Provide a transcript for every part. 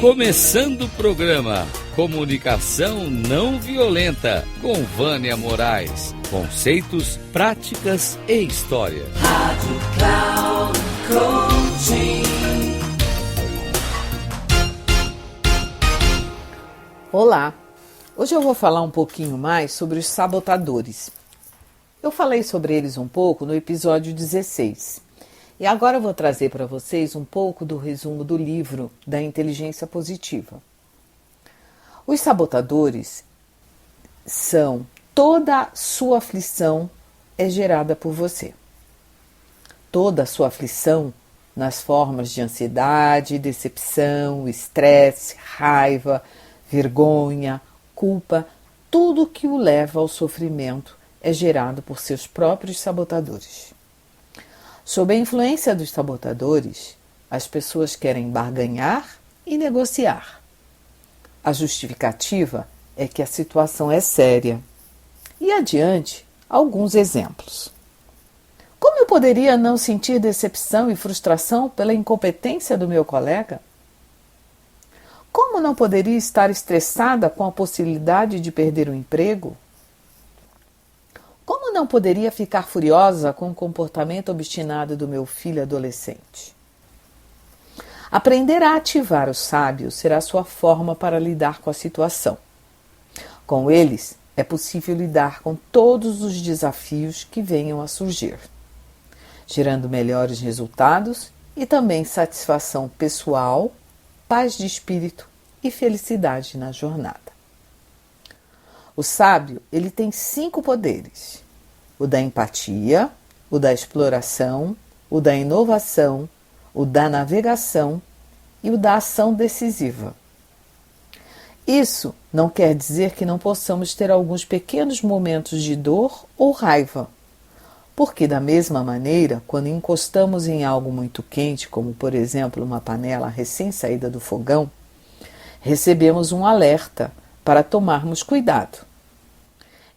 Começando o programa Comunicação Não Violenta, com Vânia Moraes. Conceitos, práticas e história. Rádio Cloud Coaching. Olá! Hoje eu vou falar um pouquinho mais sobre os sabotadores. Eu falei sobre eles um pouco no episódio 16. E agora eu vou trazer para vocês um pouco do resumo do livro da Inteligência Positiva. Os sabotadores são toda sua aflição é gerada por você. Toda a sua aflição nas formas de ansiedade, decepção, estresse, raiva, vergonha, culpa, tudo que o leva ao sofrimento é gerado por seus próprios sabotadores. Sob a influência dos sabotadores, as pessoas querem barganhar e negociar. A justificativa é que a situação é séria. E adiante, alguns exemplos. Como eu poderia não sentir decepção e frustração pela incompetência do meu colega? Como não poderia estar estressada com a possibilidade de perder o emprego? Como não poderia ficar furiosa com o comportamento obstinado do meu filho adolescente? Aprender a ativar o sábio será sua forma para lidar com a situação. Com eles, é possível lidar com todos os desafios que venham a surgir, gerando melhores resultados e também satisfação pessoal, paz de espírito e felicidade na jornada. O sábio, ele tem 5 poderes: o da empatia, o da exploração, o da inovação, o da navegação e o da ação decisiva. Isso não quer dizer que não possamos ter alguns pequenos momentos de dor ou raiva, porque da mesma maneira, quando encostamos em algo muito quente, como por exemplo uma panela recém-saída do fogão, recebemos um alerta para tomarmos cuidado.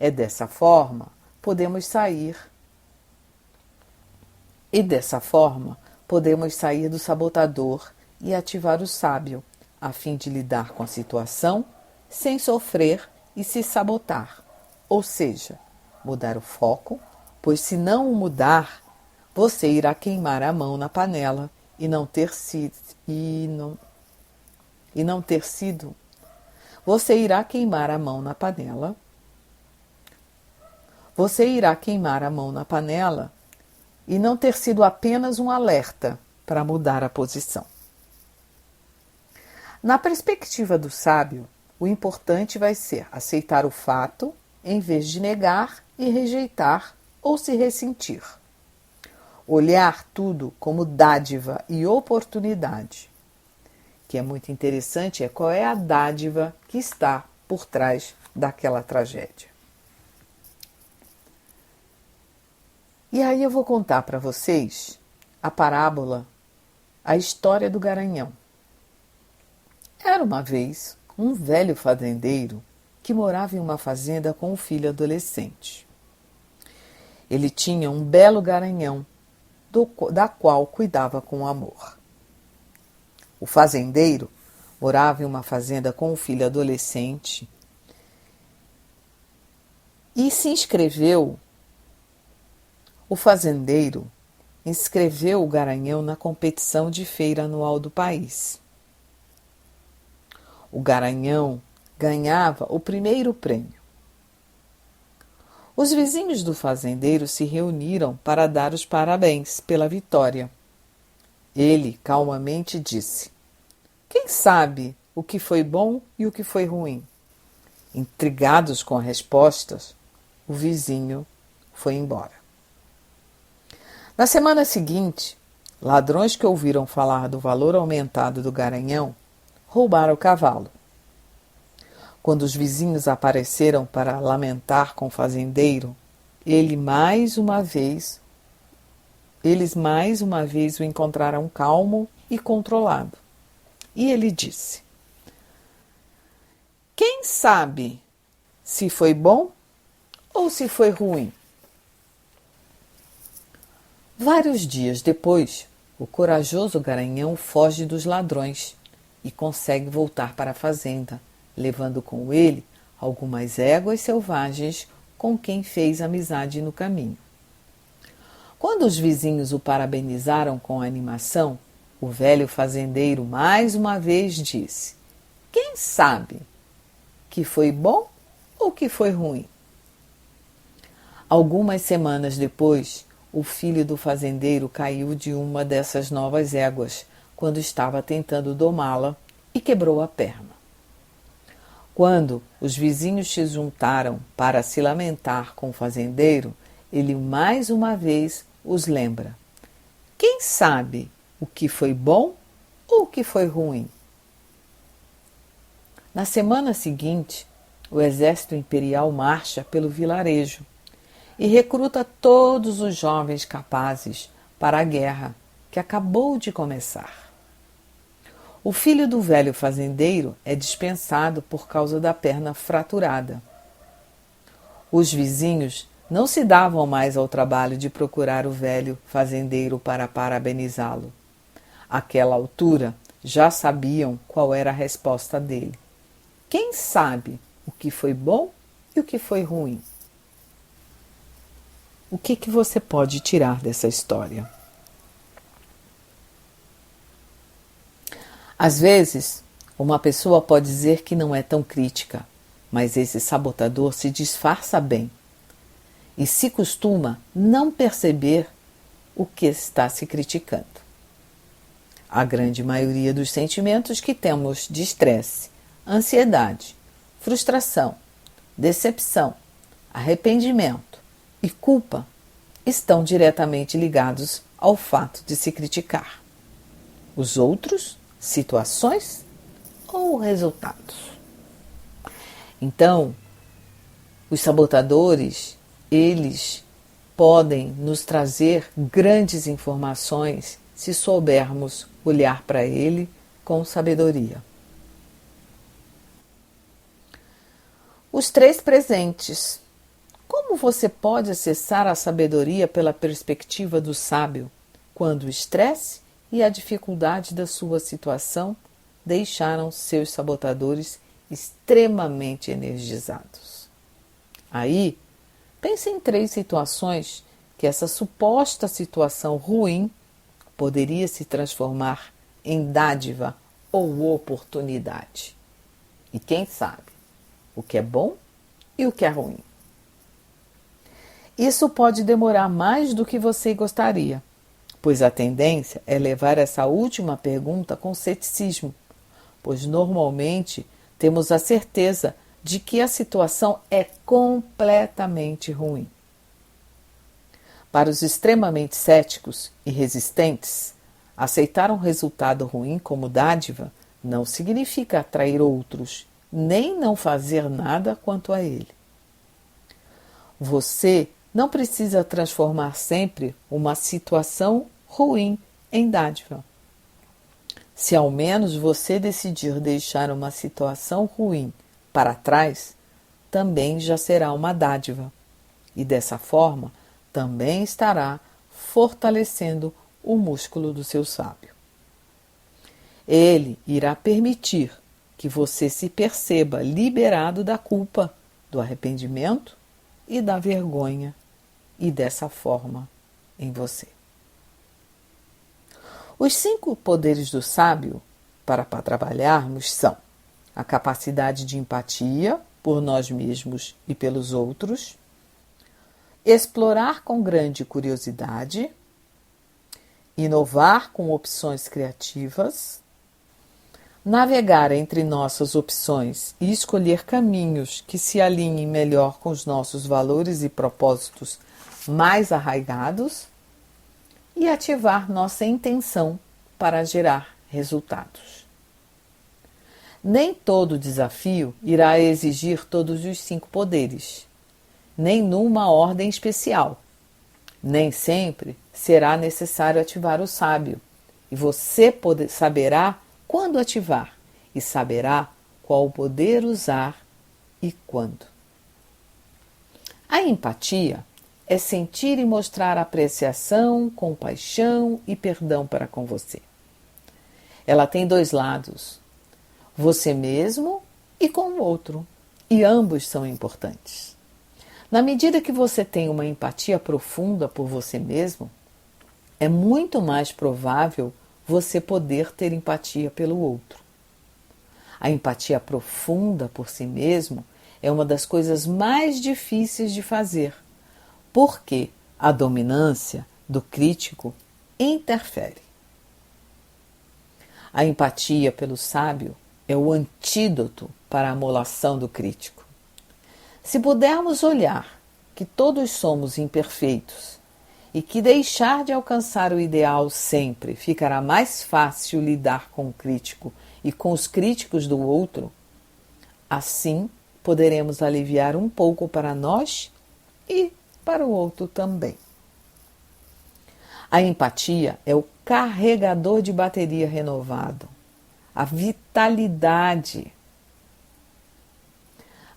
É dessa forma podemos sair do sabotador e ativar o sábio, a fim de lidar com a situação sem sofrer e se sabotar, ou seja, mudar o foco, pois se não o mudar, você irá queimar a mão na panela e não ter sido. Você irá queimar a mão na panela. Você irá queimar a mão na panela e não ter sido apenas um alerta para mudar a posição. Na perspectiva do sábio, o importante vai ser aceitar o fato em vez de negar e rejeitar ou se ressentir. Olhar tudo como dádiva e oportunidade. O que é muito interessante é qual é a dádiva que está por trás daquela tragédia. E aí eu vou contar para vocês a parábola, a história do garanhão. Era uma vez um velho fazendeiro que morava em uma fazenda com um filho adolescente. Ele tinha um belo garanhão, da qual cuidava com amor. O fazendeiro morava em uma fazenda com um filho adolescente e o fazendeiro inscreveu o garanhão na competição de feira anual do país. O garanhão ganhava o primeiro prêmio. Os vizinhos do fazendeiro se reuniram para dar os parabéns pela vitória. Ele calmamente disse: "Quem sabe o que foi bom e o que foi ruim?" Intrigados com as respostas, o vizinho foi embora. Na semana seguinte, ladrões que ouviram falar do valor aumentado do garanhão roubaram o cavalo. Quando os vizinhos apareceram para lamentar com o fazendeiro, eles mais uma vez o encontraram calmo e controlado. E ele disse: "Quem sabe se foi bom ou se foi ruim?" Vários dias depois, o corajoso garanhão foge dos ladrões e consegue voltar para a fazenda, levando com ele algumas éguas selvagens com quem fez amizade no caminho. Quando os vizinhos o parabenizaram com a animação, o velho fazendeiro mais uma vez disse: "Quem sabe que foi bom ou que foi ruim?" Algumas semanas depois, o filho do fazendeiro caiu de uma dessas novas éguas quando estava tentando domá-la e quebrou a perna. Quando os vizinhos se juntaram para se lamentar com o fazendeiro, ele mais uma vez os lembra: "Quem sabe o que foi bom ou o que foi ruim?" Na semana seguinte, o exército imperial marcha pelo vilarejo e recruta todos os jovens capazes para a guerra que acabou de começar. O filho do velho fazendeiro é dispensado por causa da perna fraturada. Os vizinhos não se davam mais ao trabalho de procurar o velho fazendeiro para parabenizá-lo. Àquela altura, já sabiam qual era a resposta dele. Quem sabe o que foi bom e o que foi ruim? O que você pode tirar dessa história? Às vezes, uma pessoa pode dizer que não é tão crítica, mas esse sabotador se disfarça bem e se costuma não perceber o que está se criticando. A grande maioria dos sentimentos que temos de estresse, ansiedade, frustração, decepção, arrependimento e culpa estão diretamente ligados ao fato de se criticar. Os outros, situações ou resultados. Então, os sabotadores, eles podem nos trazer grandes informações se soubermos olhar para ele com sabedoria. Os 3 presentes. Como você pode acessar a sabedoria pela perspectiva do sábio, quando o estresse e a dificuldade da sua situação deixaram seus sabotadores extremamente energizados? Aí, pense em 3 situações que essa suposta situação ruim poderia se transformar em dádiva ou oportunidade. E quem sabe o que é bom e o que é ruim. Isso pode demorar mais do que você gostaria, pois a tendência é levar essa última pergunta com ceticismo, pois normalmente temos a certeza de que a situação é completamente ruim. Para os extremamente céticos e resistentes, aceitar um resultado ruim como dádiva não significa atrair outros, nem não fazer nada quanto a ele. Você não precisa transformar sempre uma situação ruim em dádiva. Se ao menos você decidir deixar uma situação ruim para trás, também já será uma dádiva. E dessa forma, também estará fortalecendo o músculo do seu sábio. Ele irá permitir que você se perceba liberado da culpa, do arrependimento e da vergonha, e dessa forma em você. Os 5 poderes do sábio para trabalharmos são a capacidade de empatia por nós mesmos e pelos outros, explorar com grande curiosidade, inovar com opções criativas, navegar entre nossas opções e escolher caminhos que se alinhem melhor com os nossos valores e propósitos mais arraigados, e ativar nossa intenção para gerar resultados. Nem todo desafio irá exigir todos os 5 poderes, nem numa ordem especial. Nem sempre será necessário ativar o sábio, e você saberá quando ativar e saberá qual poder usar e quando. A empatia é sentir e mostrar apreciação, compaixão e perdão para com você. Ela tem 2 lados, você mesmo e com o outro. E ambos são importantes. Na medida que você tem uma empatia profunda por você mesmo, é muito mais provável você poder ter empatia pelo outro. A empatia profunda por si mesmo é uma das coisas mais difíceis de fazer, porque a dominância do crítico interfere. A empatia pelo sábio é o antídoto para a amolação do crítico. Se pudermos olhar que todos somos imperfeitos e que deixar de alcançar o ideal sempre ficará mais fácil lidar com o crítico e com os críticos do outro, assim poderemos aliviar um pouco para nós e para o outro também. A empatia é o carregador de bateria renovado, a vitalidade.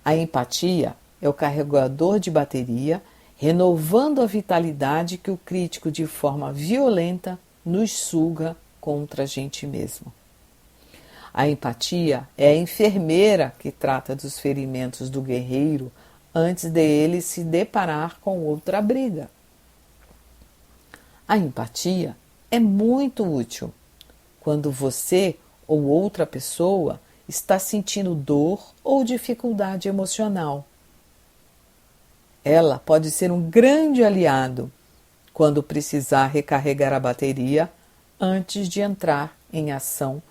A empatia é o carregador de bateria renovando a vitalidade que o crítico de forma violenta nos suga contra a gente mesmo. A empatia é a enfermeira que trata dos ferimentos do guerreiro antes de ele se deparar com outra briga. A empatia é muito útil quando você ou outra pessoa está sentindo dor ou dificuldade emocional. Ela pode ser um grande aliado quando precisar recarregar a bateria antes de entrar em ação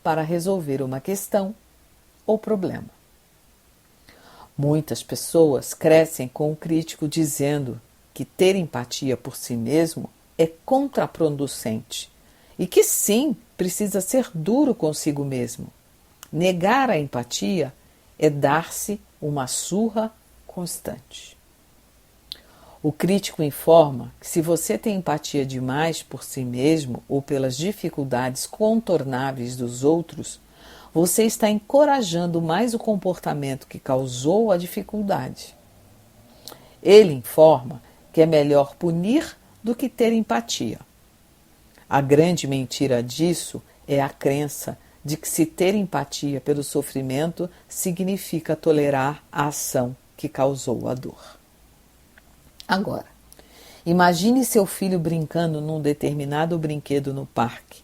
para resolver uma questão ou problema. Muitas pessoas crescem com o crítico dizendo que ter empatia por si mesmo é contraproducente e que sim, precisa ser duro consigo mesmo. Negar a empatia é dar-se uma surra constante. O crítico informa que se você tem empatia demais por si mesmo ou pelas dificuldades contornáveis dos outros, você está encorajando mais o comportamento que causou a dificuldade. Ele informa que é melhor punir do que ter empatia. A grande mentira disso é a crença de que se ter empatia pelo sofrimento significa tolerar a ação que causou a dor. Agora, imagine seu filho brincando num determinado brinquedo no parque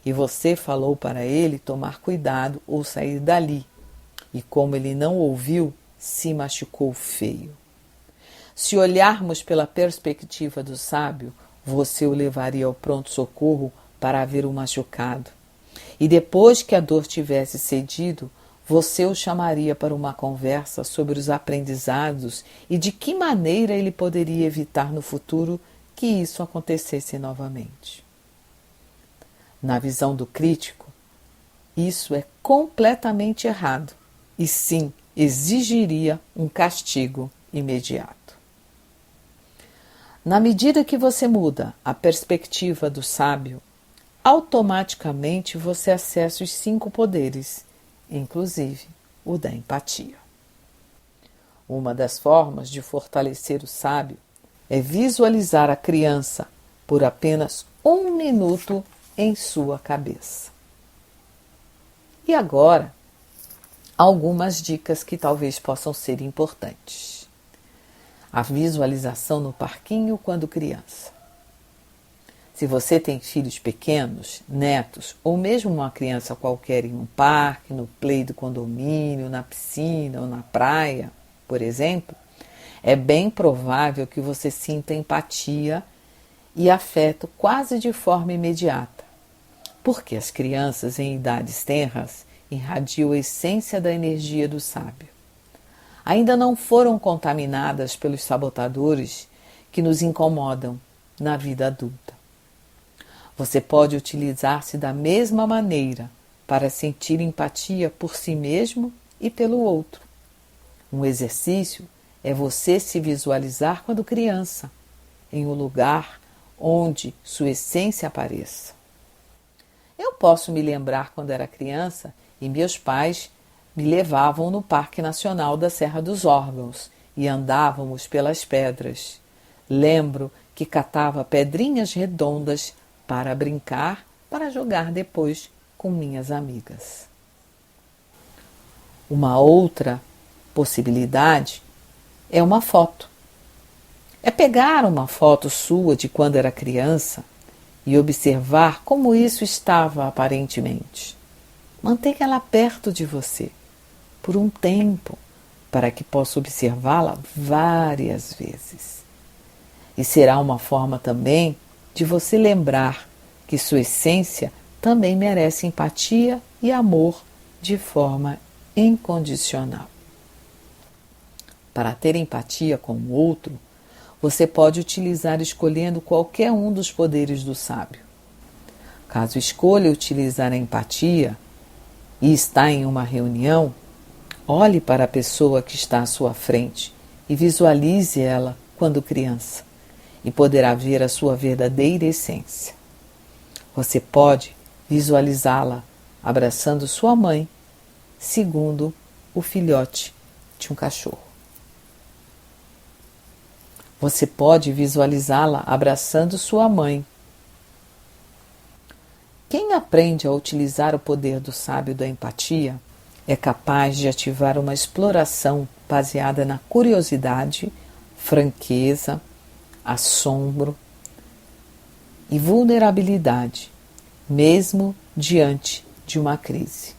e você falou para ele tomar cuidado ou sair dali e, como ele não ouviu, se machucou feio. Se olharmos pela perspectiva do sábio, você o levaria ao pronto-socorro para ver o machucado. E depois que a dor tivesse cedido, você o chamaria para uma conversa sobre os aprendizados e de que maneira ele poderia evitar no futuro que isso acontecesse novamente. Na visão do crítico, isso é completamente errado e sim exigiria um castigo imediato. Na medida que você muda a perspectiva do sábio, automaticamente você acessa os 5 poderes, inclusive o da empatia. Uma das formas de fortalecer o sábio é visualizar a criança por apenas 1 minuto em sua cabeça. E agora, algumas dicas que talvez possam ser importantes. A visualização no parquinho quando criança. Se você tem filhos pequenos, netos, ou mesmo uma criança qualquer em um parque, no play do condomínio, na piscina ou na praia, por exemplo, é bem provável que você sinta empatia e afeto quase de forma imediata, porque as crianças em idades tenras irradiam a essência da energia do sábio. Ainda não foram contaminadas pelos sabotadores que nos incomodam na vida adulta. Você pode utilizar-se da mesma maneira para sentir empatia por si mesmo e pelo outro. Um exercício é você se visualizar quando criança, em um lugar onde sua essência apareça. Eu posso me lembrar quando era criança e meus pais me levavam no Parque Nacional da Serra dos Órgãos e andávamos pelas pedras. Lembro que catava pedrinhas redondas para brincar, para jogar depois com minhas amigas. Uma outra possibilidade é uma foto. É pegar uma foto sua de quando era criança e observar como isso estava aparentemente. Mantenha ela perto de você por um tempo para que possa observá-la várias vezes. E será uma forma também de você lembrar que sua essência também merece empatia e amor de forma incondicional. Para ter empatia com o outro, você pode utilizar escolhendo qualquer um dos poderes do sábio. Caso escolha utilizar a empatia e está em uma reunião, olhe para a pessoa que está à sua frente e visualize ela quando criança, e poderá ver a sua verdadeira essência. Você pode visualizá-la abraçando sua mãe, segundo o filhote de um cachorro. Você pode visualizá-la abraçando sua mãe. Quem aprende a utilizar o poder do sábio da empatia é capaz de ativar uma exploração baseada na curiosidade, franqueza, assombro e vulnerabilidade, mesmo diante de uma crise.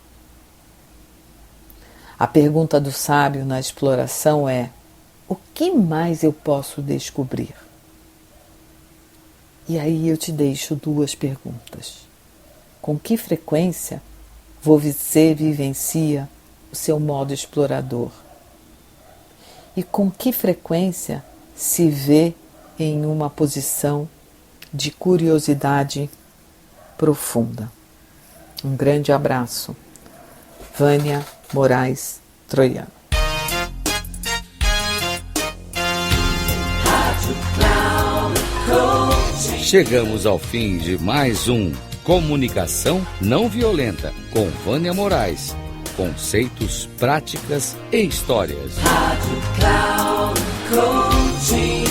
A pergunta do sábio na exploração é: o que mais eu posso descobrir? E aí eu te deixo duas perguntas. Com que frequência você vivencia o seu modo explorador? E com que frequência se vê em uma posição de curiosidade profunda? Um grande abraço. Vânia Moraes Troiano. Chegamos ao fim de mais um Comunicação Não Violenta com Vânia Moraes. Conceitos, práticas e histórias. Rádio Cloud Coaching.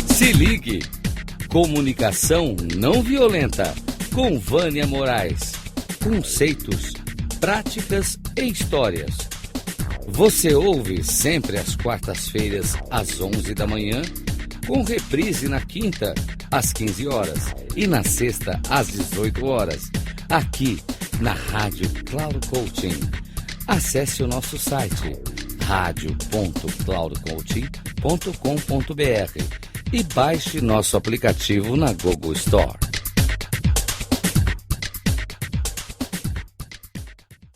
Se ligue! Comunicação Não Violenta com Vânia Moraes. Conceitos, práticas e histórias. Você ouve sempre às quartas-feiras, às 11 da manhã, com reprise na quinta, às 15 horas e na sexta, às 18 horas, aqui na Rádio Cloud Coaching. Acesse o nosso site radio.cloudcoaching.com.br e baixe nosso aplicativo na Google Store.